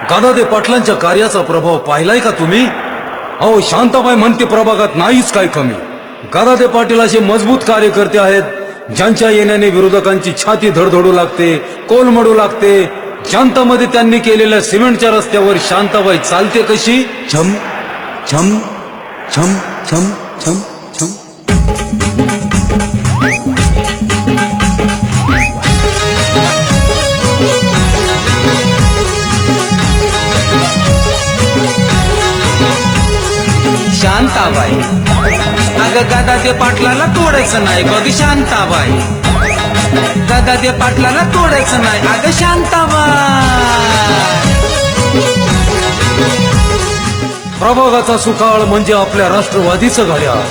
गदादे पाटलांच्या कार्याचा प्रभाव पाहिलाय का तुम्ही? अहो, शांताबाई म्हणते प्रभागात नाहीच काय कमी. गदादे पाटील असे मजबूत कार्यकर्ते आहेत ज्यांच्या येण्याने विरोधकांची छाती धडधडू लागते, कोलमडू लागते. शांतामध्ये त्यांनी केलेल्या सिमेंटच्या रस्त्यावर शांताबाई चालते कशी? छम छम छम छम छम छम. शांताबाई अगं गदादे पाटलाला तोडायचं नाही बघ शांताबाई. गदादे पाटलाला तोडायचं नाही अगं शांताबाई. प्रभागाचा सुकाळ म्हणजे आपल्या राष्ट्रवादीचं घड्याळ.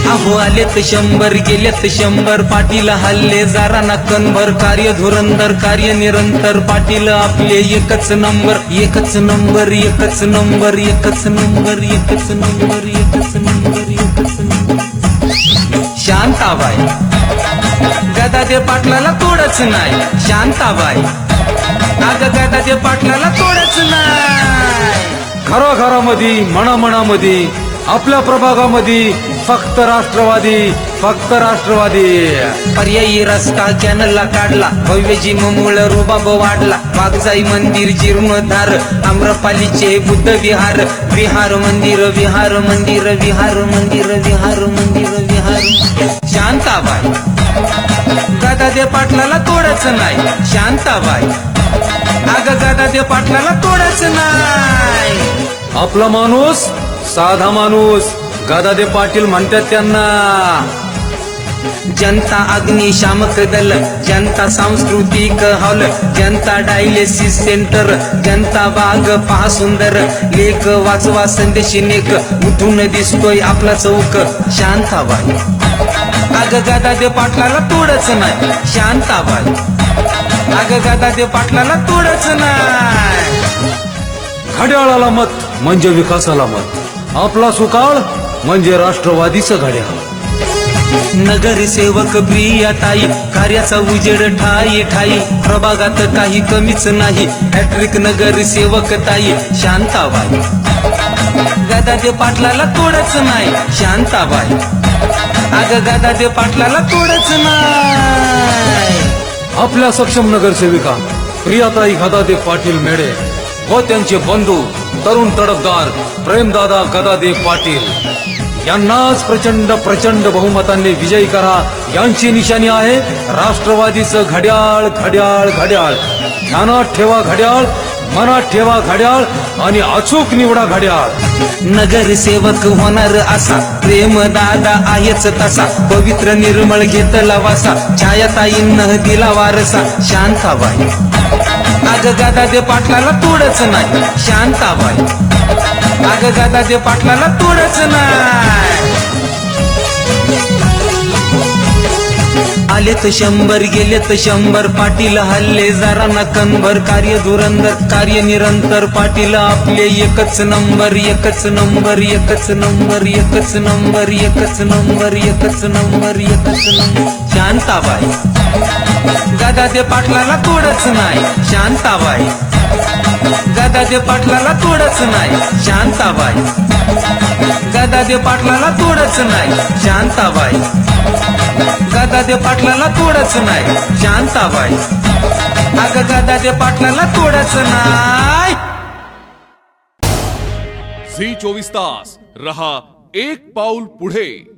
अहो आलेत 100 गेलेत 100 पाटील हल्ले जरा ना कणभर. कार्य धुरंधर कार्य निरंतर पाटील आपले एकच नंबर एकच नंबर एकच नंबर एकच नंबर एकच नंबर एकच नंबर एकच नंबर. शांताबाई गदादे पाटलाला तोडच नाही शांताबाई. अगं गदादे पाटलाला तोडच नाही. घराघरामध्ये मनामनामध्ये आपल्या प्रभागामध्ये फक्त राष्ट्रवादी फक्त राष्ट्रवादी. पर्यायी रस्ता कॅनलला काढला, भव्य जिममुळ रुबाब वाढला. वाघजाई मंदिर जीर्णोद्धार, आम्रपालीचे बुद्ध विहार. विहार मंदिर विहार मंदिर विहार मंदिर विहार मंदिर विहार. शांताबाई गदादे पाटलाला तोडच नाही शांताबाई. अगं गदादे पाटलाला तोडच नाही. आपला माणूस साधा माणूस गदादे पाटील म्हणतात त्यांना. जनता अग्निशामक दल, जनता सांस्कृतिक हॉल, जनता डायलिसिस सेंटर, जनता बाग पहा सुंदर. लेख वाचवा संदेश नेक, उठून दिसतोय आपला चौक शांताबाई. अगं गदादे पाटलाला तोडच नाही शांताबाई. अगं गदादे पाटलाला तोडच नाही. घड्याळाला मत म्हणजे विकासाला मत. आपला सुकाळ म्हणजे राष्ट्रवादीचं घड्याळ. नगरसेवक प्रियाताई कार्याचा उजेड ठाई ठाई. प्रभागात काही कमीच नाही हॅट्रिक नगरसेवक ताई शांताबाई. गदादे पाटलाला तोडच नाही शांताबाई. अगं गदादे पाटलाला तोडच नाही. आपल्या सक्षम नगरसेविका प्रियाताई गदादे पाटील मेढे व त्यांचे बंधू तरुण तडफदार प्रेमदादा गदादे पाटील यांनाच प्रचंड प्रचंड बहुमतांनी विजयी करा. यांची निशाणी आहे राष्ट्रवादीचं घड्याळ घड्याळ घड्याळ. ध्यानात ठेवा घड्याळ, मनात ठेवा घड्याळ आणि अचूक निवडा घड्याळ. नगरसेवक होणार असा प्रेम दादा आहेच तसा. पवित्र निर्मळ घेतला वासा, छायाताईंना दिला वारसा शांताबाई. अगं गदादे पाटलाला तोडच नाही शांताबाई. अगं गदादे पाटलाला तोडच नाही. आलेत 100 गेलेत 100 पाटील हल्ले जरा ना कणभर. कार्य धुरंधर कार्य निरंतर पाटील आपले एकच नंबर एकच नंबर एकच नंबर एकच नंबर एकच नंबर एकच नंबर एकच नंबर. शांताबाई गदादे पाटलाला तोडच नाही शांताबाई. गदादे पाटलाला तोडच नाही शांताबाई. गदादे पाटलाला तोडच नाही शांताबाई. गदादे पाटलाला तोडच नाही शांताबाई. अगं गदादे पाटलाला तोडच नाही. झी 24 तास रहा एक पाऊल पुढे.